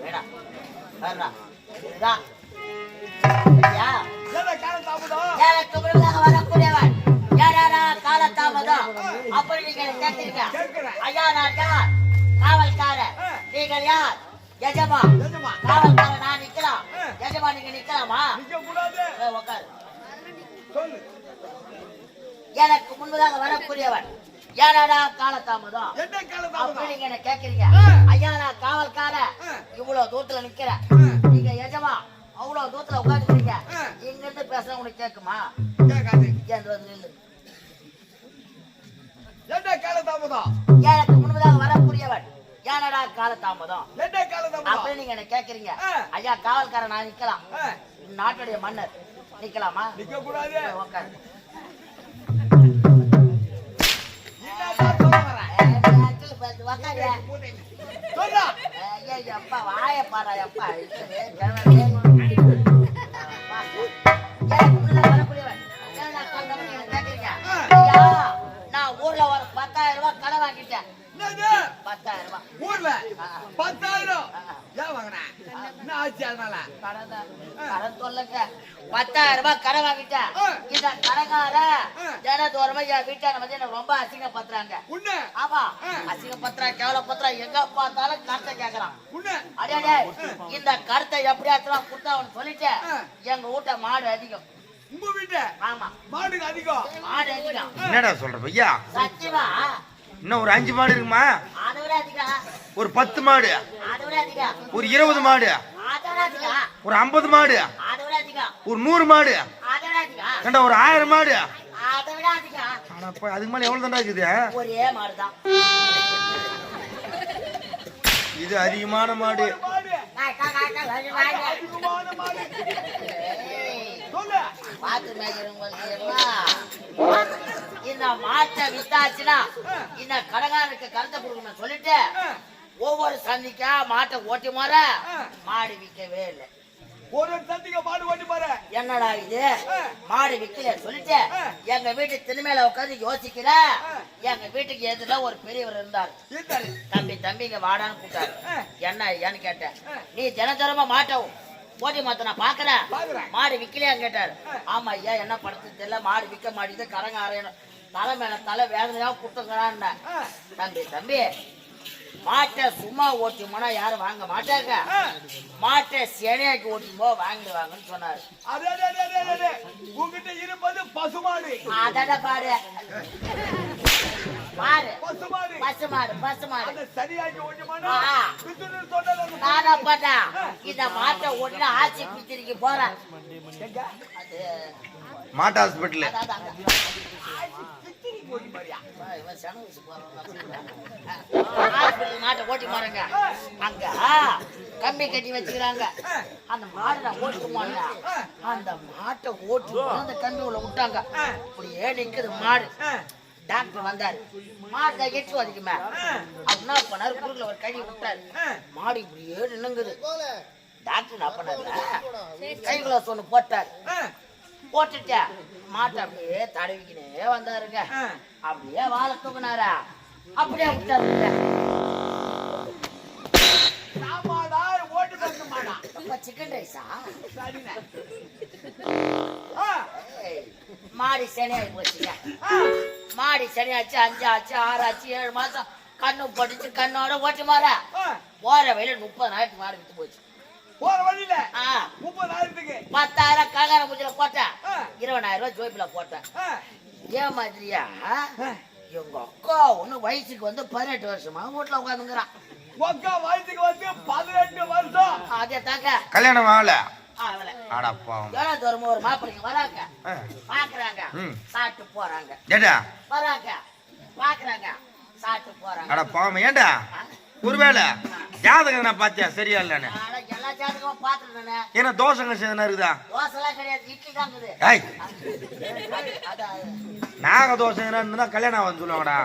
வேணாம் இதுதான் எனக்கு முழுதாக வரக்கூடியவன் யாரா காலதாமதம் அப்படி நீங்க கேட்டீங்க ஐயா நான் யார் காவல்காரர் நீங்கள் யார் எஜமா காவல்காரர் நான் நிக்கலாம் எஜமா நீங்க நிக்கலாமா உட்காரு எனக்கு முன்பதாக வரக்கூடியவன் யாரா காலதாமதம் அப்படி நீங்க என்ன கேக்குறீங்க ஐயா நான் காவல்காரர் இவ்வளவு தூரத்துல நிக்கிறேன் நீங்க எஜமா அவ்வளவு தூரத்துல உட்காந்துக்கிறீங்க இங்க இருந்து பேசுற உனக்கு கேக்குமா எனக்கு முன்பதாக வரக்கூடியவன் ஏனடா காலதாமதம் அப்படி நீங்க என்ன கேக்குறீங்க ஐயா காவல்காரன் நான் நிக்கலாம் நாட்டுடைய மன்னர் நிக்கலாமா நிக்க கூடாது அப்பா வாய பாரா அப்பா நான் ஊர்ல ஒரு 10,000 ரூபாய் கடை வாங்கிட்டேன் 10,000 ரூபாய் ஊர்ல 10,000 ஏன் வாங்கினேன் கடன் சொல்லுங்க 10,000 ரூபாய் கடை வாங்கிட்டேன் இந்த கடைக்கார தினத்தோரமா என் வீட்டான வந்து எனக்கு ரொம்ப அசிங்கப்படுத்துறாங்க ஆமா அசிங்கப்படுத்துறாங்க கேவலப்படுத்துறாங்க எங்க பார்த்தாலும் கருத்தை கேட்கறான் அடே இந்த கருத்தை எப்படியாச்சும் கொடுத்தா அவனு சொல்லிட்டு எங்க வீட்டை மாடு அதிகம் உங்க வீட்டு ஆமா மாடு அதிகம் என்னடா சொல்ற பையா சத்தியமா இன்னும் ஒரு 5 மாடு இருக்குமா அதை விட அதிகம் ஒரு 10 மாடு அதை விட அதிகம் ஒரு 20 மாடு அதை விட அதிகம் ஒரு 50 மாடு அதை விட அதிகம் ஒரு 100 மாடு அதை விட அதிகம் ஏண்டா ஒரு 1000 மாடு அதை விட அதிகம் ஆனா அதுக்கு மேல எவ்வளவு தாண்டா இருக்குது ஒரே மாடுதான் இது அதிகமான மாடு பாத்து மேய்க்கிறவங்களுக்கு இந்த மாட்டை வித்தாச்சுன்னா இந்த கடகாருக்கு கருத்தை கொடுக்கணும் சொல்லிட்டு ஒவ்வொரு சந்திக்கா மாட்டை ஓட்டி மாற மாடு விற்கவே இல்லை ஒரு சந்திக்க மாடு ஓட்டி மாற என்னடா இது மாடு விக்கல சொல்லிட்டு எங்க வீட்டு திண்மையில உட்காந்து யோசிக்கிற எங்க வீட்டுக்கு எதிர ஒரு பெரியவர் இருந்தார் தம்பிங்க வாடான்னு கூட்டாரு என்ன ஏன்னு கேட்டேன் நீ தினத்தரமா மாட்டவும் போட்டி மாத்த நான் பாக்குறேன் மாடு விக்கலையான்னு கேட்டாரு ஆமா ஐயா என்ன படுத்து தெரியல மாடு விற்க மாட்டேது கடங்க அரையணும் தலை மேல தலை வேதனையா குட்டுங்கிறான்னு தம்பி மாட்டை சும்மா ஓட்டிமோனா யாரும் வாங்க மாட்டாங்க மாட்டை சேனையாக்கி ஓட்டிமோ வாங்கிடுவாங்கன்னு சொன்னாரு உங்ககிட்ட இருப்பது பசுமாடு அத பாரு பாரு பசுமாடு சரியாக்கி ஓட்டிமோனா நானா பாட்டா இந்த மாட்டை ஓட்டினா ஆட்சி பித்திரிக்கு போறேன் மாட்டு ஹாஸ்பிட்டல் மாட்டை ஓட்டி மாறுங்க அங்க கம்பி கட்டி வச்சுக்கிறாங்க அந்த மாடு நான் ஓட்டு போன அந்த மாட்டை ஓட்டு அந்த கம்பி உள்ள விட்டாங்க அப்படியே நிக்குது மாடு டாக்டர் வந்தாரு மாடு எட்டு வரைக்குமே அப்படின்னா பண்ணாரு குறுக்குல ஒரு கை விட்டாரு மாடு இப்படியே நின்னுங்குது டாக்டர் என்ன பண்ணாரு கைக்குள்ள சொன்னு போட்டாரு போட்டுட்டேன் மாட்டை அப்படியே தடவிக்கினே வந்தாருங்க அப்படியே வாழை தூக்குனாரா அப்படியே விட்டாருங்க சிக்கன் ரைஸா மாடி சனியாகி போச்சுங்க மாடி சனியாச்சு 5 ஆச்சு 6 ஆச்சு 7 மாசம் கண்ணு போட்டுச்சு கண்ணோட ஓட்டி மாற போற வழியில 30,000 மாடு வித்து போச்சு போற வழியில 30,000 10,000 கலகார முஞ்சில போட்டேன் 20,000 ரூபாய் ஜோய்பில போட்டேன் ஏன் மாதிரியா எங்க அக்கா ஒண்ணு வயசுக்கு வந்து 18 வருஷமா வீட்டுல உட்காந்துங்கிறான் அக்கா வயசுக்கு வந்து 18 வருஷம் அதே தாக்க கல்யாணம் ஆகல தூரம் ஒரு மாப்பிள்ளைங்க வராங்க பாக்குறாங்க சாப்பிட்டு போறாங்க வராங்க பாக்குறாங்க சாப்பிட்டு போறாங்க அட பாவம் ஏண்டா ஒருவேளை ஜாதகம் நான் பாத்தியா சரியா இல்லன்னு எல்லா ஜாதகமும் பாத்துட்டேனே என்ன தோசைங்க சேதனா இருக்குதா தோசைலாம் கிடையாது இட்லி தான் இருக்குது நாக தோசை இருந்தா கல்யாணம் ஆகும்னு சொல்லுவாங்கடா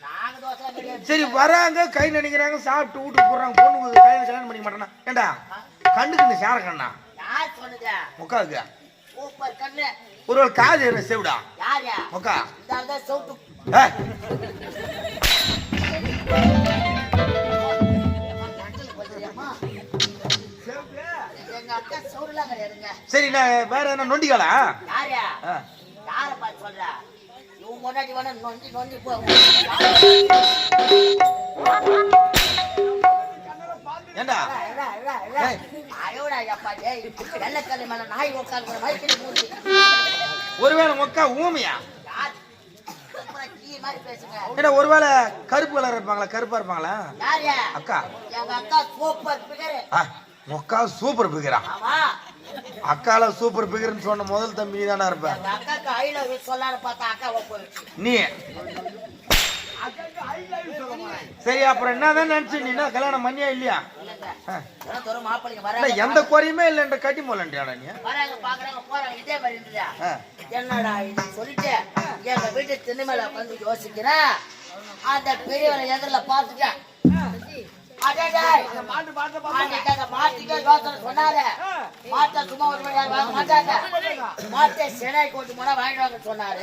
நாக தோசை கிடையாது சரி வராங்க கை நினைக்கிறாங்க சாப்பிட்டு வீட்டுக்கு போடுறாங்க பொண்ணு கல்யாணம் பண்ணிக்க மாட்டானா ஏண்டா கண்ணுக்கு சேர கண்ணா யார் சொன்னது முக்காவுக்கு சூப்பர் கண்ணு ஒரு காது என்ன செவிடா யாரு முக்கா இந்த சவுட்டு எங்க அக்கா சோறுலாம் கிடையாதுங்க. சரி நான் வேற என்ன நொண்டிகளா? யாரு ஆ. யார பார்த்து சொல்ற? இவன் முன்னாடி வேணா நொண்டி நொண்டி போ. ஏண்டா அயோடா அப்பா டேய் வெள்ளக்கல்ல மேல நாய் உட்கார்ந்து மைக்கில் மூடி. ஒருவேளை மொக்கா ஊமையா? கீ மாதிரி பேசுங்க. ஏண்டா ஒருவேளை கருப்பு கலர் இருப்பாங்களா? கருப்பா இருப்பாங்களா? யாரு? அக்கா. எங்க அக்கா சூப்பர் பிகர். மொக்கா சூப்பர் பிகரா? ஆமா. அக்கால சூப்பர் பிகர்னு சொன்ன முதல் தம்பி தானே இருப்ப. எங்க அக்காக்கு ஐ லவ் யூ சொல்லலாம்னு பார்த்தா அக்கா போயிடுச்சு. நீ அக்காக்கு ஐ லவ் யூ சொல்லுமா? சரி அப்புறம் என்னதான் நினைச்சு நீ என்ன கல்யாணம் பண்ணியா இல்லையா? இல்லங்க. நான் தோற மாப்பிளைங்க வராங்க. எந்த குறையுமே இல்லன்ற கட்டி போலன்றியாடா நீ? வராங்க பாக்குறாங்க போறாங்க இதே மாதிரி இருந்துடா. என்னடா இது சொல்லிட்டு எங்க வீட்டு திண்ணைமேல வந்து யோசிக்கிறேன். அந்த பெரியவரை எதிரில பார்த்துட்டேன். மாட்டுக்கு யோசனை சொன்னாரு. மாட்டை சும்மா ஒரு மணி நேரம் வாங்க மாட்டாங்க. மாட்டை சென்னை கொண்டு போனா வாங்கிடுவாங்க சொன்னாரு.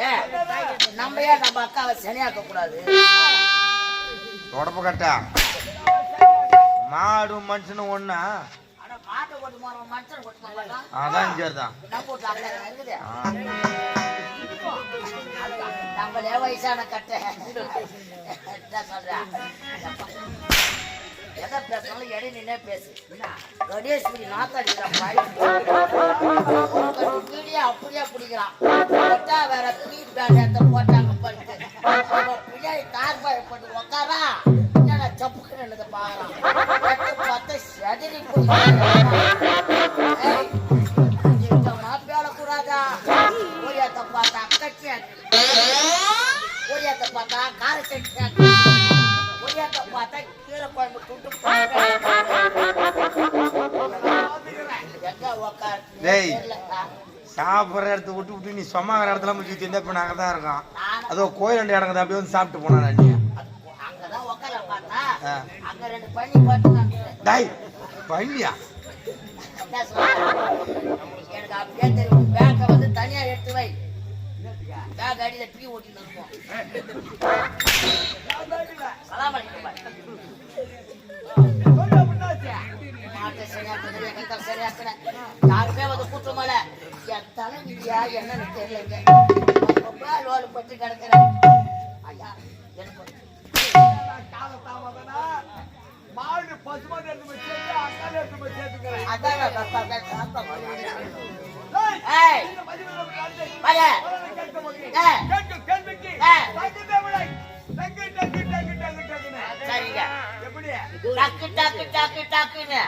நம்ம ஏன் நம்ம அக்காவை சென்னையாக்க கூடாது? தொடப்ப கட்டா மாடும் மனுஷனும் ஒண்ணா? ஆனா மாட்டை கொண்டு போறோம் மனுஷன் கொண்டு போறாங்க. அதான் சரிதான். நம்ம வீட்டுல அக்கா இருக்குது. நம்மளே வயசான கட்டை என்ன சொல்றேன்? எதை பேசினாலும் எடை நின்னே பேசு. கணேஸ்வரி நாத்தாடிக்கிறான் அப்படியே பிடிக்கிறான். போட்டா வேற பீ பேண்ட் போட்டாங்க பண்ணிட்டு பின்னாடி கார் பாய் போட்டு உக்காரா. என்னடா சப்புக்கு நின்று பாக்குறான். பார்த்தா செதறி மாப்பியால கூடாதா? ஓரியாத்த பார்த்தா அக்கச்சியா, ஓரியாத்த பார்த்தா கார சட்டியா, ஓரியாத்த பார்த்தா கீரை குழம்பு துண்டு எங்க உக்கார். சாப்பிட்ற இடத்த விட்டு விட்டு நீ சொம்மாங்கிற இடத்துல முடிச்சு தின்ன இப்ப நாங்க தான் இருக்கோம். அதோ கோயில் ரெண்டு இடங்குது அப்படியே வந்து சாப்பிட்டு போனா நீ அங்கதான் உக்கார பார்த்தா அங்க ரெண்டு பண்ணி போட்டு டாய் பண்ணியா எனக்கு அப்படியே தெரியும். பேக்க வந்து தனியா எடுத்து வை. பேக் அடியில டீ ஓட்டிட்டு இருப்போம். சலாம் அலைக்கும் பாய். மாட்டை சரியாக்குறது எங்க சரியாக்குறேன். யாருமே வந்து கூட்டமால என் தலை நிதியா என்னன்னு தெரியலங்க. ரொம்ப லோடு பட்டு கிடக்குறேன். ஐயா எனக்கு மாடு பசுமாடு எடுத்து போய் சேர்த்து அக்கால எடுத்து போய் சேர்த்துக்கிறேன். அதான் டக்கு டக்கு டக்கு டக்குன்னு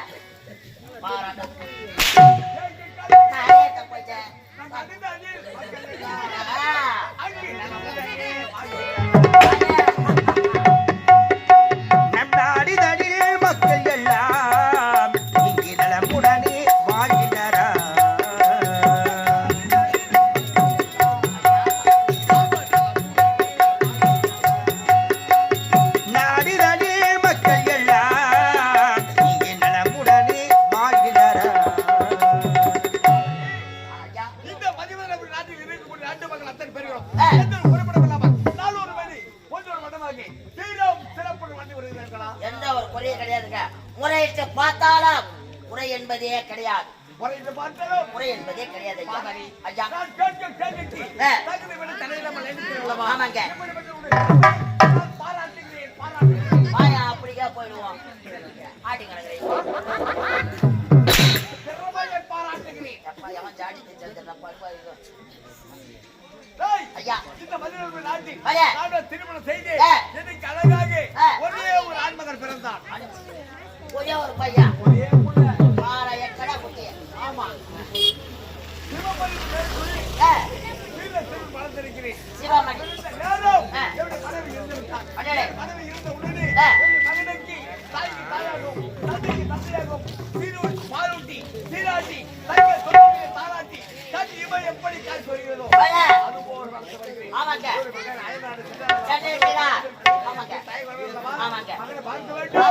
எந்த ஒரு குறையும் கிடையாதுங்க. முறையிட்டு பார்த்தாலும் முறை என்பதே கிடையாது. முறை என்பதே கிடையாது. ஆமாங்க வாயா அப்படிக்கா போயிடுவோம். ஆட்டி திருமணம் செய்து எனக்கு அழகாக ஒரே ஒரு ஆண்மகன் பிறந்தான். ஒரே ஒரு பையன் எக்கடா குட்டிய. ஆமா சிவமணி மனைவி இருந்த உடனே மகனுக்கு தாய்க்கு தாயாகும் தந்தைக்கு தந்தையாகும் சீரோட்டி பாலூட்டி சீராட்டி தாராட்டி தன் இவன் எப்படி காய்ச்சி வருகிறதோ அதுபோல் ஆமாங்க ஆமாங்க மகனை பார்க்க வேண்டும்.